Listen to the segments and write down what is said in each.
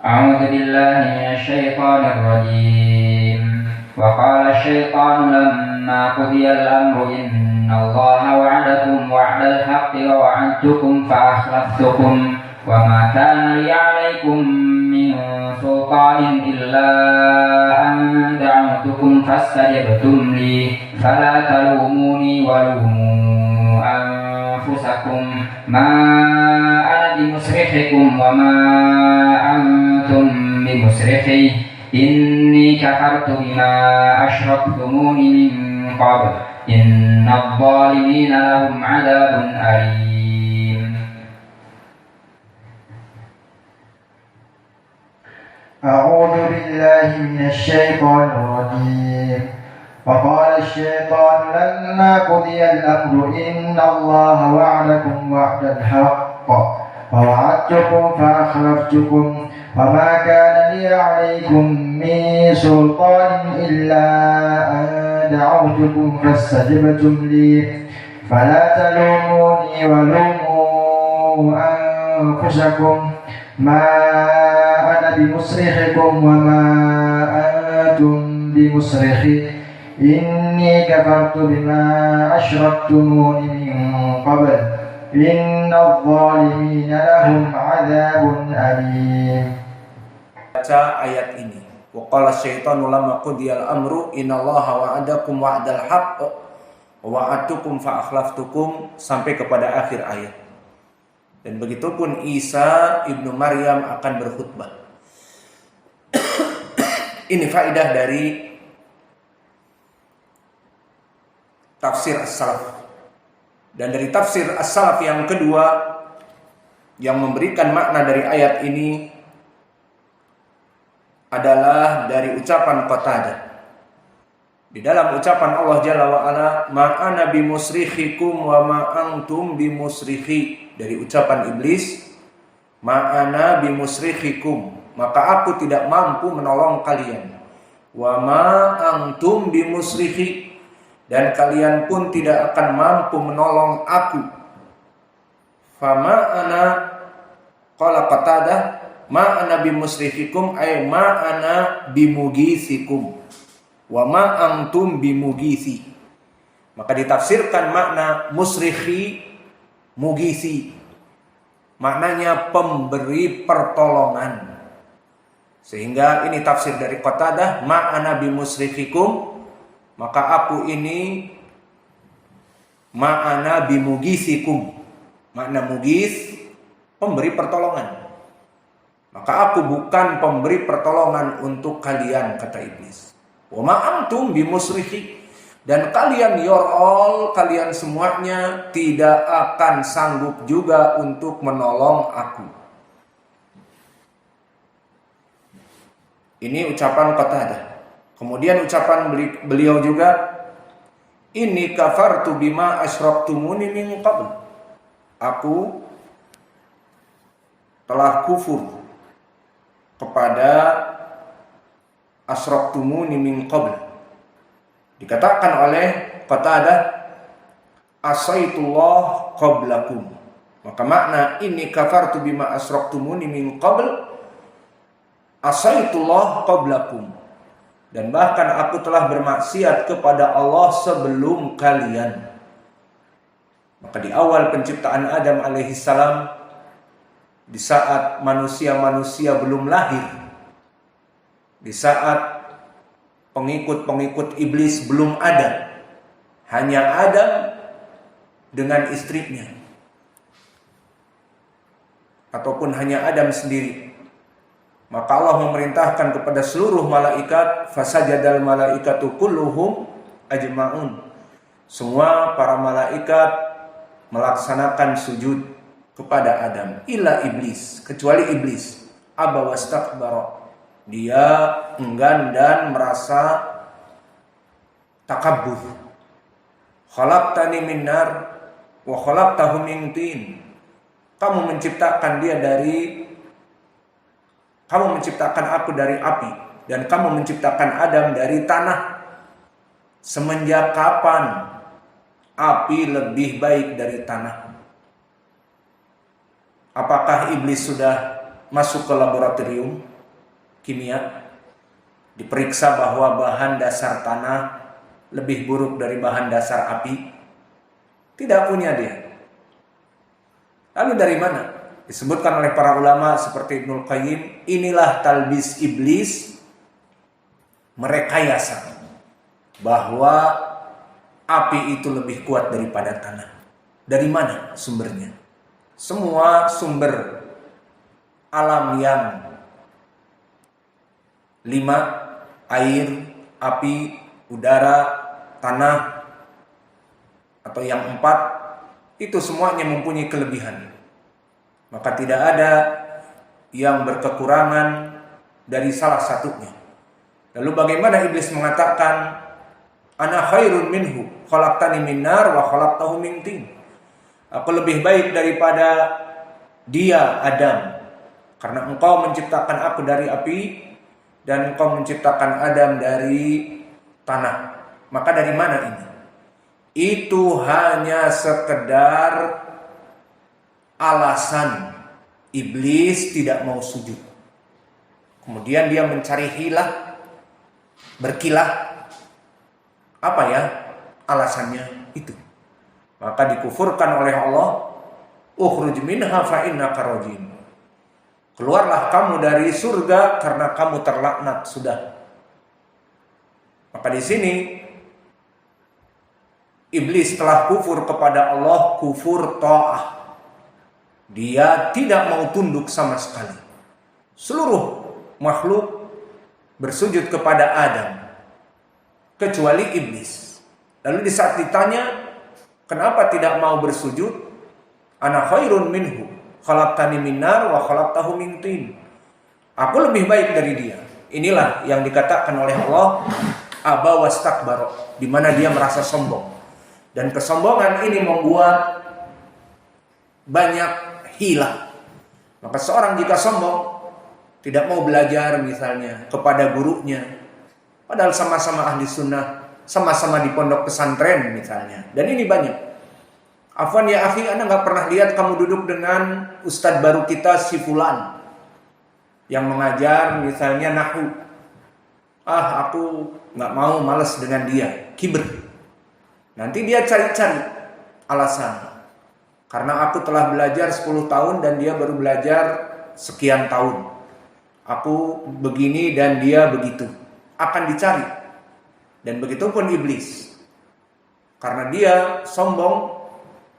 أعوذ بالله من الشيطان الرجيم. وقال الشيطان لما قضي الأمر إن الله وعدكم وعد الحق ووعدتكم فأخلفتكم وما كان لي عليكم من سلطان إلا أن دعوتكم فاستجبتم لي فلا تلوموني ولوموا أنفسكم ما أنا بمصرخكم وما أنتم بمصرخي إني كفرت بما أشركتمون من قبل إن الظالمين لهم عذاب أليم. أعوذ بالله من الشيطان الرجيم. وقال الشيطان لما قضي الأمر إن الله وعدكم وعد الحق ووعدتكم فأخلفتكم وما كان لي عليكم من سلطان إلا أن دعوتكم فاستجبتم لي فلا تلوموني ولوموا أنفسكم ما أنا بمصرخكم وما أنتم بمصرخي إني كفرت بما أشركتمون من قبل إن الظالمين لهم عذاب أليم. Baca ayat ini. Wa qala syaitanu lamma qudiyal amru innallaha wa'adakum wa'dal haqq wa wa'adtukum fa akhlaftukum sampai kepada akhir ayat. Dan begitupun Isa ibnu Maryam akan berkhutbah. Ini faedah dari tafsir as-salaf. Dan dari tafsir as-salaf yang kedua yang memberikan makna dari ayat ini adalah dari ucapan Qatadah. Di dalam ucapan Allah Jalla wa Ala, ma ana bimusrikhikum wa ma antum bimusrikhi. Dari ucapan iblis, ma ana bimusrikhikum, maka aku tidak mampu menolong kalian. Wa ma antum bimusrikhi, dan kalian pun tidak akan mampu menolong aku. Fama ana, qala Qatadah, ma ana bimusrikhikum ay ma ana bimugisikum wa ma antum bimugisi. Maka ditafsirkan makna musrikhi, mugisi, maknanya pemberi pertolongan. Sehingga ini tafsir dari Qatadah, ma ana bimusrikhikum, maka aku ini ma ana bimugisikum. Makna mugis, pemberi pertolongan. Maka aku bukan pemberi pertolongan untuk kalian, kata iblis. Wa ma antum bimusrikhi, dan kalian kalian semuanya tidak akan sanggup juga untuk menolong aku. Ini ucapan Qatadah. Kemudian ucapan beliau juga, inni kafartu bima asyraktumuni min qabl. Aku telah kufur kepada asyraktumuni min qabl. Dikatakan oleh Qatadah, asaitullah qablakum. Maka makna inni kafartu bima asyraktumuni min qabl, asaitullah qablakum. Dan bahkan aku telah bermaksiat kepada Allah sebelum kalian. Maka di awal penciptaan Adam alaihissalam, di saat manusia-manusia belum lahir, di saat pengikut-pengikut iblis belum ada, hanya Adam dengan istrinya, ataupun hanya Adam sendiri. Maka Allah memerintahkan kepada seluruh malaikat, fasajadal malaikatu kulluhum ajma'un. Semua para malaikat melaksanakan sujud kepada Adam, illa iblis, kecuali iblis. Aba wastakbara, dia enggan dan merasa takabbur. Khalaqtani min nar wa khalaqtahu min tin. Kamu menciptakan aku dari api, dan kamu menciptakan Adam dari tanah. Semenjak kapan api lebih baik dari tanah? Apakah iblis sudah masuk ke laboratorium? kimia, diperiksa bahwa bahan dasar tanah lebih buruk dari bahan dasar api. Tidak punya dia. Lalu dari mana? Disebutkan oleh para ulama seperti Ibnul Qayyim, inilah talbis iblis merekayasa bahwa api itu lebih kuat daripada tanah. Dari mana sumbernya? Semua sumber alam yang 5, air, api, udara, tanah, atau yang 4, itu semuanya mempunyai kelebihan. Maka tidak ada yang berkekurangan dari salah satunya. Lalu bagaimana iblis mengatakan, ana khairun minhu, khalaqtani min nar wa khalaqtahu min tin. Aku lebih baik daripada dia, Adam, karena engkau menciptakan aku dari api dan engkau menciptakan Adam dari tanah. Maka dari mana ini? Itu hanya sekedar alasan iblis tidak mau sujud. Kemudian dia mencari hilah, berkilah. Apa ya alasannya itu? Maka dikufurkan oleh Allah, ukhruj minha fa innaka rajim. Keluarlah kamu dari surga karena kamu terlaknat sudah. Maka di sini iblis telah kufur kepada Allah, kufur ta'ah. Dia tidak mau tunduk sama sekali. Seluruh makhluk bersujud kepada Adam kecuali iblis. Lalu di saat ditanya, kenapa tidak mau bersujud? Ana khairun minhu, khalaqtani min nar wa khalaqtahu min tin. Aku lebih baik dari dia. Inilah yang dikatakan oleh Allah, aba wastakbara, di mana dia merasa sombong. Dan kesombongan ini membuat banyak hilah. Maka seorang jika sombong, tidak mau belajar misalnya kepada gurunya, padahal sama-sama ahli sunnah, sama-sama di pondok pesantren misalnya. Dan ini banyak. Afwan ya akhi, Anda gak pernah lihat kamu duduk dengan ustadz baru kita si fulan yang mengajar misalnya nahwu. Aku gak mau, malas dengan dia, kibr. Nanti dia cari-cari alasan. Karena aku telah belajar 10 tahun dan dia baru belajar sekian tahun. Aku begini dan dia begitu. Akan dicari. Dan begitu pun iblis. Karena dia sombong,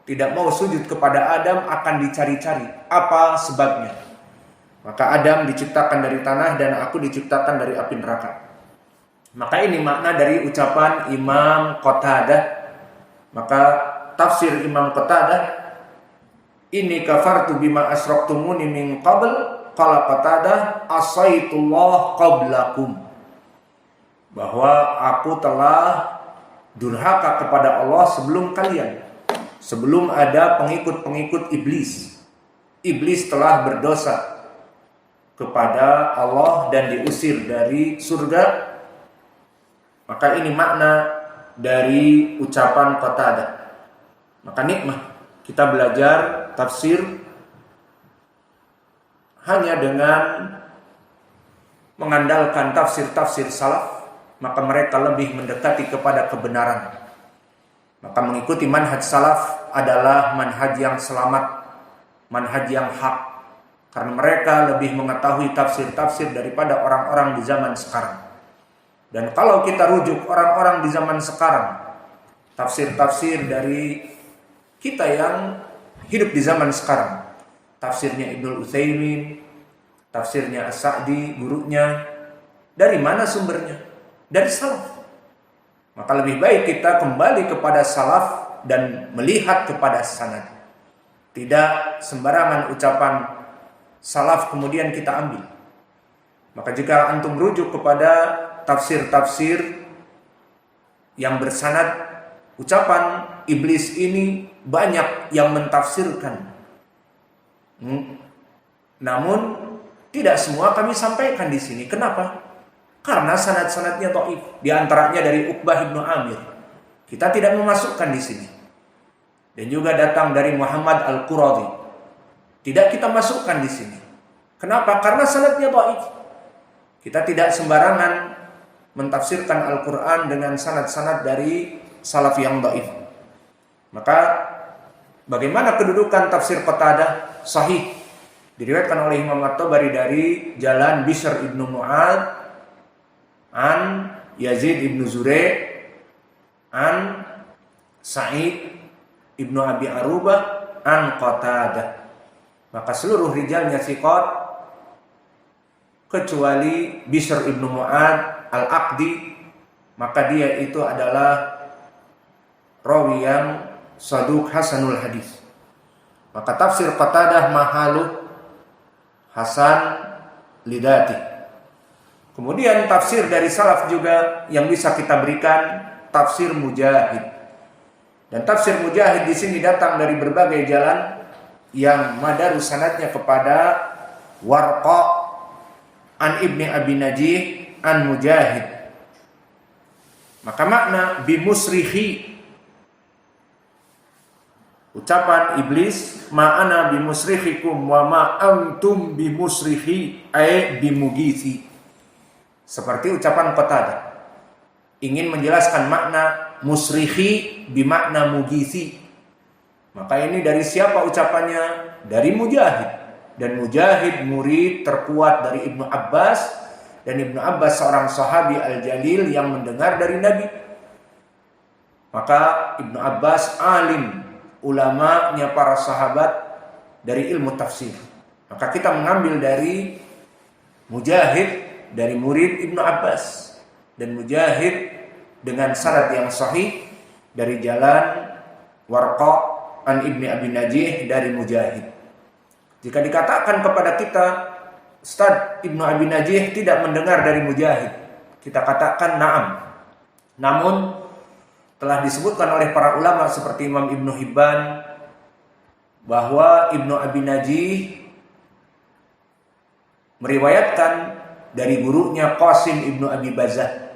tidak mau sujud kepada Adam, akan dicari-cari. Apa sebabnya? Maka Adam diciptakan dari tanah dan aku diciptakan dari api neraka. Maka ini makna dari ucapan Imam Qatadah. Maka tafsir Imam Qatadah, ini kafartu bima asraktumuni min qabl, qala Qatadah asaitullah qablakum. Bahwa aku telah durhaka kepada Allah sebelum kalian. Sebelum ada pengikut-pengikut iblis. Iblis telah berdosa kepada Allah dan diusir dari surga. Maka ini makna dari ucapan Qatadah. Maka nikmah kita belajar tafsir hanya dengan mengandalkan tafsir-tafsir salaf, maka mereka lebih mendekati kepada kebenaran. Maka mengikuti manhaj salaf adalah manhaj yang selamat, manhaj yang hak, karena mereka lebih mengetahui tafsir-tafsir daripada orang-orang di zaman sekarang. Dan kalau kita rujuk orang-orang di zaman sekarang, tafsir-tafsir dari kita yang hidup di zaman sekarang, tafsirnya Ibnul Utsaimin, tafsirnya As-Sa'di, gurunya, dari mana sumbernya? Dari salaf. Maka lebih baik kita kembali kepada salaf dan melihat kepada sanad. Tidak sembarangan ucapan salaf kemudian kita ambil. Maka jika antum rujuk kepada tafsir-tafsir yang bersanad, ucapan iblis ini banyak yang mentafsirkan. Namun tidak semua kami sampaikan di sini. Kenapa? Karena sanad-sanadnya dhaif. Di antaranya dari Uqbah bin Amir. Kita tidak memasukkan di sini. Dan juga datang dari Muhammad Al-Quradhi. Tidak kita masukkan di sini. Kenapa? Karena sanadnya dhaif. Kita tidak sembarangan mentafsirkan Al-Quran dengan sanad-sanad dari salaf yang dhaif. Maka bagaimana kedudukan tafsir Qatadah? Sahih. Diriwayatkan oleh Imam At-Tabari dari jalan Bishr ibnu Mu'ad an Yazid ibnu Zurei an Sa'id ibnu Abi Arubah an Qatadah. Maka seluruh rijalnya thiqat kecuali Bishr ibnu Mu'ad al-Aqdi, maka dia itu adalah rawi yang saduq hasanul hadis. Maka tafsir Qatadah mahalu hasan lidati. Kemudian tafsir dari salaf juga yang bisa kita berikan, tafsir Mujahid. Dan tafsir Mujahid di sini datang dari berbagai jalan yang madarus sanadnya kepada Warqa an Ibni Abi Najih an Mujahid. Maka makna bimusrihi, ucapan iblis, ma'ana bimusrihikum wa ma antum bimusrihi ay bimugisi. Seperti ucapan Qatadah ingin menjelaskan makna musrihi bimakna mugisi. Maka ini dari siapa ucapannya? Dari Mujahid. Dan Mujahid murid terkuat dari Ibnu Abbas, dan Ibnu Abbas seorang sahabi al-jalil yang mendengar dari Nabi. Maka Ibnu Abbas alim, ulamanya para sahabat dari ilmu tafsir. Maka kita mengambil dari Mujahid dari murid Ibnu Abbas, dan Mujahid dengan sanad yang sahih dari jalan Warqa an Ibni Abi Najih dari Mujahid. Jika dikatakan kepada kita, Ustaz, Ibnu Abi Najih tidak mendengar dari Mujahid, kita katakan na'am. Namun telah disebutkan oleh para ulama seperti Imam Ibnu Hibban bahwa Ibnu Abi Najih meriwayatkan dari gurunya Qasim Ibnu Abi Bazah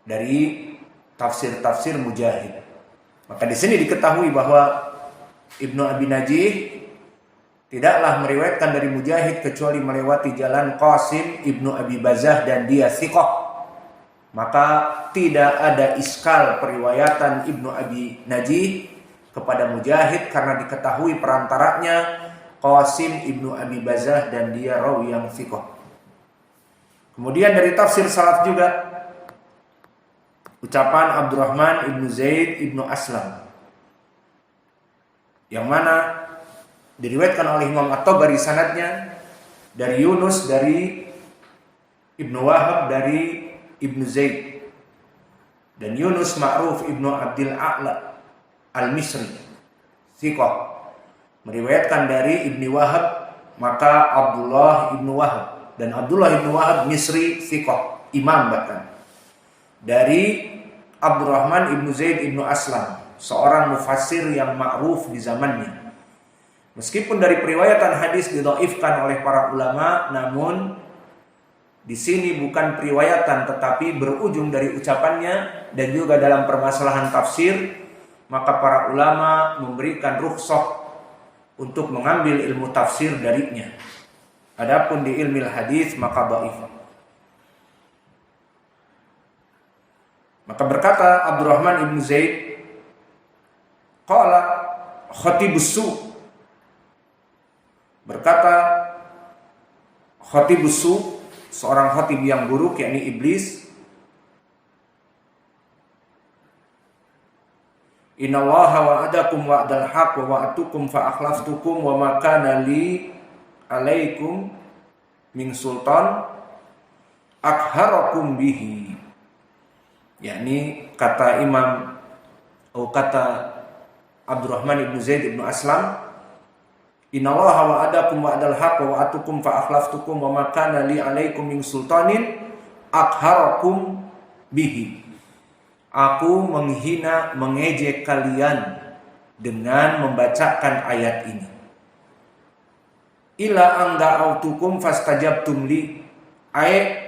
dari tafsir-tafsir Mujahid. Maka di sini diketahui bahwa Ibnu Abi Najih tidaklah meriwayatkan dari Mujahid kecuali melewati jalan Qasim Ibnu Abi Bazah dan dia thiqah. Maka tidak ada iskal periwayatan Ibnu Abi Najih kepada Mujahid karena diketahui perantaranya Qasim Ibnu Abi Bazah dan dia rawi yang thiqah. Kemudian dari tafsir salaf juga ucapan Abdurrahman Ibnu Zaid Ibnu Aslam, yang mana diriwayatkan oleh Imam At-Tabari sanadnya dari Yunus dari Ibnu Wahab dari Ibnu Zaid, dan Yunus ma'ruf Ibnu Abdil A'la Al-Misri thiqah meriwayatkan dari Ibnu Wahab, maka Abdullah Ibnu Wahab, dan Abdullah Ibnu Wahab Misri thiqah imam bahkan, dari Abdurrahman Ibnu Zaid Ibnu Aslam, seorang mufassir yang ma'ruf di zamannya. Meskipun dari periwayatan hadis didhaifkan oleh para ulama, namun di sini bukan periwayatan tetapi berujung dari ucapannya, dan juga dalam permasalahan tafsir maka para ulama memberikan rukhsah untuk mengambil ilmu tafsir darinya. Adapun di ilmu hadis maka dhaif. Maka berkata Abdurrahman Ibnu Zaid, qala khatibus su', berkata khatibus su', seorang khatib yang buruk yakni iblis, innallaha wa'adakum wa'dal haqq wa wa'atukum fa akhlaftukum wa ma kana li alaikum min sultan akharakum bihi. Yakni kata Imam atau kata Abdurrahman Ibnu Zaid Ibnu Aslam, innallaha wa'adakum wa'dal haqq wa wa'atukum fa akhlaftukum wa ma kana li alaikum min sultanin akharakum bihi. Aku menghina, mengejek kalian dengan membacakan ayat ini. Ila angda'autukum fastajabtum li, ayat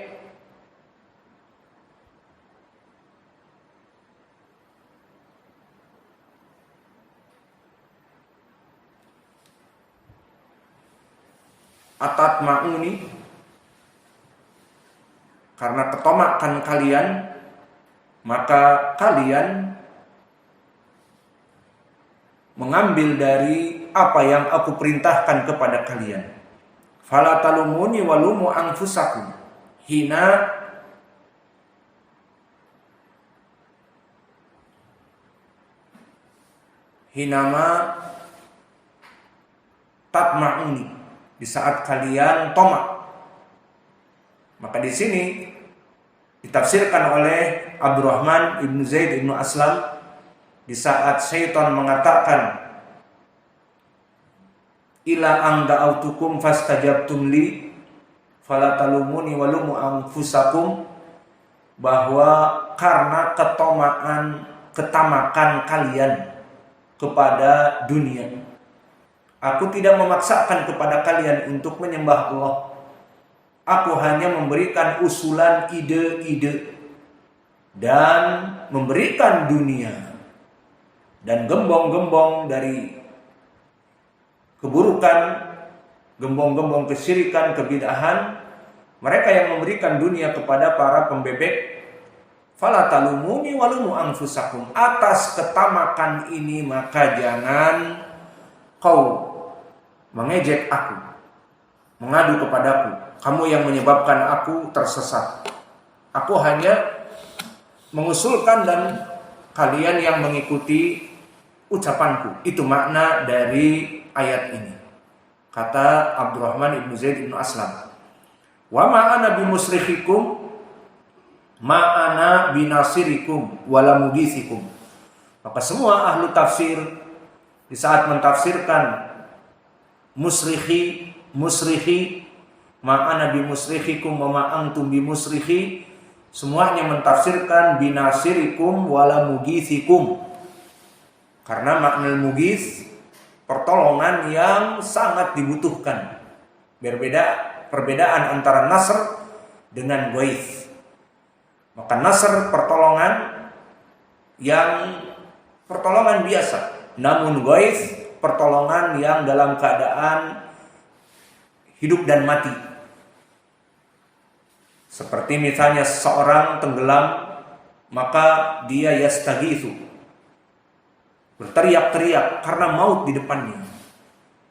atat ma'uni, karena ketomakan kalian, maka kalian mengambil dari apa yang aku perintahkan kepada kalian. Fala talumuni walumu anfusakum. Hinama tatma'uni, di saat kalian tomak. Maka di sini ditafsirkan oleh Abdurrahman ibnu Zaid ibnu Aslam, di saat syaitan mengatakan ila ang da'autukum fastajabtum li fala talumuni walumu anfusakum, bahwa karena ketamakan kalian kepada dunia, aku tidak memaksakan kepada kalian untuk menyembah Allah. Aku hanya memberikan usulan, ide-ide, dan memberikan dunia dan gembong-gembong dari keburukan, gembong-gembong kesyirikan, kebid'ahan. Mereka yang memberikan dunia kepada para pembebek. Fala talumuni walumu anfusakum, atas ketamakan ini maka jangan kau mengejek aku, mengadu kepadaku, kamu yang menyebabkan aku tersesat. Aku hanya mengusulkan dan kalian yang mengikuti ucapanku. Itu makna dari ayat ini. Kata Abdurrahman ibnu Zaid ibnu Aslam, wa ma'ana bimusrikhikum ma'ana binasirikum wala mugithikum. Maka semua ahlu tafsir di saat mentafsirkan musrikhi, ma'ana bimusrikhikum wa ma'antum bimusrikhi, semuanya mentafsirkan binasirikum wala mugithikum. Karena makna mugith, pertolongan yang sangat dibutuhkan. Perbedaan antara nasr dengan ghaith. Maka nasr pertolongan biasa, namun ghaith pertolongan yang dalam keadaan hidup dan mati. Seperti misalnya seseorang tenggelam, maka dia yastaghitsu, berteriak-teriak karena maut di depannya.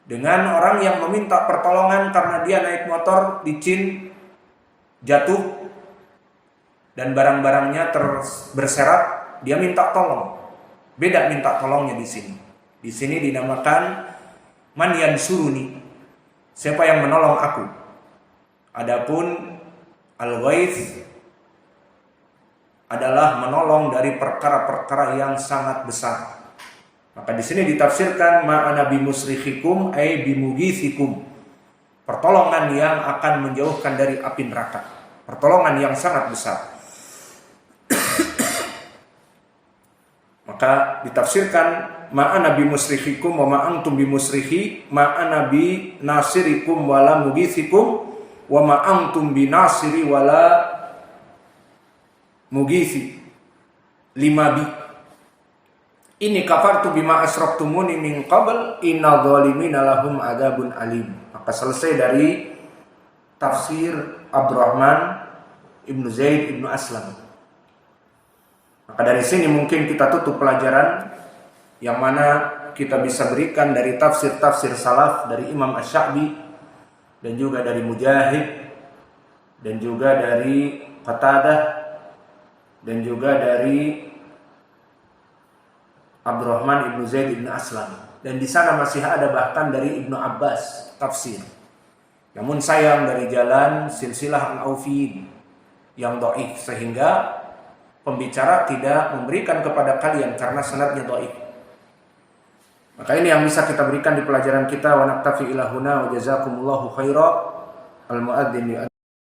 Dengan orang yang meminta pertolongan karena dia naik motor, licin, jatuh, dan barang-barangnya berserat, dia minta tolong. Beda minta tolongnya di sini. Di sini dinamakan man yansuruni, siapa yang menolong aku. Adapun al-ghaith adalah menolong dari perkara-perkara yang sangat besar. Maka di sini ditafsirkan ma'ana bimusrikhikum ay bimugithikum, pertolongan yang akan menjauhkan dari api neraka, pertolongan yang sangat besar. Maka ditafsirkan ma'ana bimusrikhikum wa ma'antum bimusrikhi, ma'ana binasirikum wala mugithikum wa ma'antum binasiri wala mugithi. 5b. Ini kafartu bima asraktumuni min qabl inna dhalimina lahum adzabun alim. Maka selesai dari tafsir Abdurrahman ibnu Zaid ibnu Aslam. Maka dari sini mungkin kita tutup pelajaran yang mana kita bisa berikan dari tafsir-tafsir salaf, dari Imam Asy-Sya'bi dan juga dari Mujahid dan juga dari Qatadah dan juga dari Abdurrahman ibnu Zaid ibnu Aslam. Dan di sana masih ada bahkan dari Ibnu Abbas tafsir. Namun sayang dari jalan silsilah al-Aufiyin yang dhaif, sehingga pembicara tidak memberikan kepada kalian karena sanadnya dhaif. Maka ini yang bisa kita berikan di pelajaran kita. Wa naktafi ila huna wa jazakumullahu khaira. Al-muadzin